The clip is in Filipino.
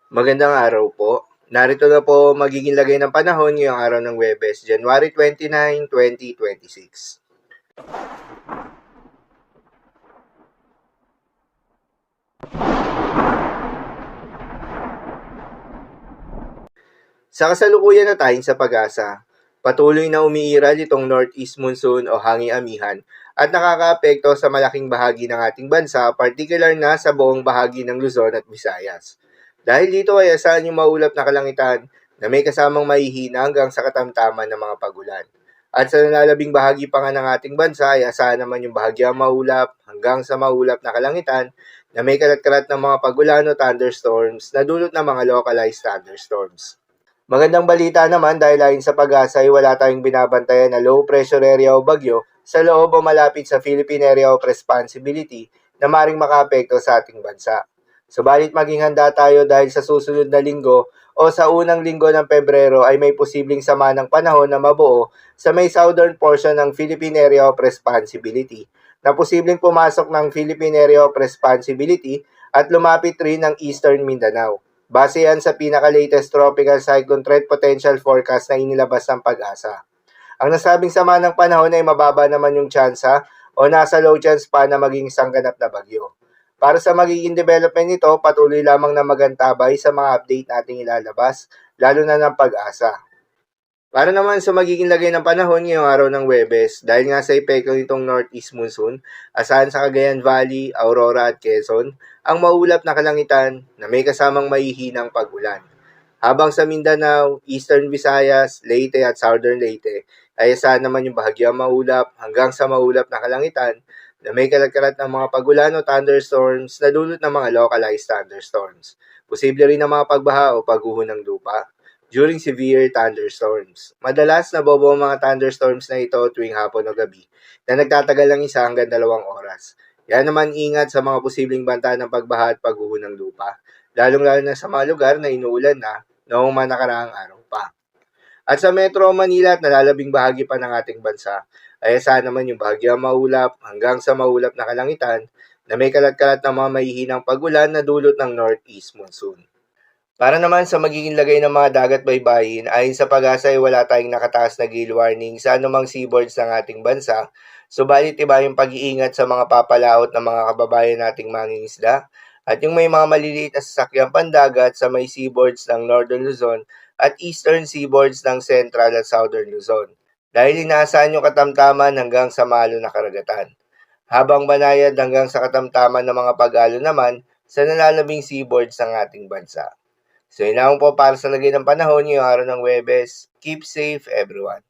Magandang araw po. Narito na po magiging lagay ng panahon ngayong araw ng Huwebes, January 29, 2026. Sa kasalukuyan na tayong sa pag-asa, patuloy na umiiral itong northeast monsoon o hanging amihan at nakakaapekto sa malaking bahagi ng ating bansa, particular na sa buong bahagi ng Luzon at Visayas. Dahil dito ay asahan yung maulap na kalangitan na may kasamang mahihina hanggang sa katamtaman ng mga pagulan. At sa nalalabing bahagi pa nga ng ating bansa ay asahan naman yung bahagyang maulap hanggang sa maulap na kalangitan na may kalat-kalat ng mga pagulan o thunderstorms na dulot ng mga localized thunderstorms. Magandang balita naman dahil ayon sa pag-asa ay wala tayong binabantayan na low pressure area o bagyo sa loob o malapit sa Philippine Area of Responsibility na maring makaapekto sa ating bansa. Subalit maging handa tayo dahil sa susunod na linggo o sa unang linggo ng Pebrero ay may posibleng sama ng panahon na mabuo sa may southern portion ng Philippine Area of Responsibility na posibleng pumasok ng Philippine Area of Responsibility at lumapit rin ng Eastern Mindanao. Base yan sa pinaka-latest tropical cyclone threat potential forecast na inilabas ng pag-asa. Ang nasabing sama ng panahon ay mababa naman yung tsansa o nasa low chance pa na maging isang ganap na bagyo. Para sa magiging development nito, patuloy lamang na magantabay sa mga update nating ilalabas, lalo na ng pag-asa. Para naman sa magiging lagay ng panahon ngayong araw ng Huwebes, dahil nga sa epekto nitong northeast monsoon, asahan sa Cagayan Valley, Aurora at Quezon, ang maulap na kalangitan na may kasamang mahihinang pag-ulan. Habang sa Mindanao, Eastern Visayas, Leyte at Southern Leyte ay asahan naman yung bahagyang maulap hanggang sa maulap na kalangitan na may kalat-kalat ng mga pagulan o thunderstorms na dulot ng mga localized thunderstorms. Posible rin ng mga pagbaha o pagguho ng lupa during severe thunderstorms. Madalas nabobo ang mga thunderstorms na ito tuwing hapon o gabi na nagtatagal ng 1 hanggang 2 oras. Yan naman ingat sa mga posibleng banta ng pagbaha at pagguho ng lupa, lalong-lalo na sa mga lugar na inuulan na noong mga nakaraang araw pa. At sa Metro Manila at nalalabing bahagi pa ng ating bansa, ay asahan naman yung bahagyang maulap hanggang sa maulap na kalangitan na may kalat-kalat ng mga mahihinang pagulan na dulot ng northeast monsoon. Para naman sa magiging lagay ng mga dagat baybayin, ayon sa pag-asa ay wala tayong nakataas na gale warning sa anumang seaboards ng ating bansa, subalit iba yung pag-iingat sa mga papalaot ng mga kababayan nating mangingisda at yung may mga maliliit na sasakyang pandagat sa may seaboards ng Northern Luzon at Eastern seaboards ng Central at Southern Luzon, dahil inaasahan yung katamtaman hanggang sa malo na karagatan. Habang banayad hanggang sa katamtaman ng mga pag-alo naman sa nalalabing seaboards ng ating bansa. So yun lang po para sa lagay ng panahon ngayong araw ng Huwebes. Keep safe everyone.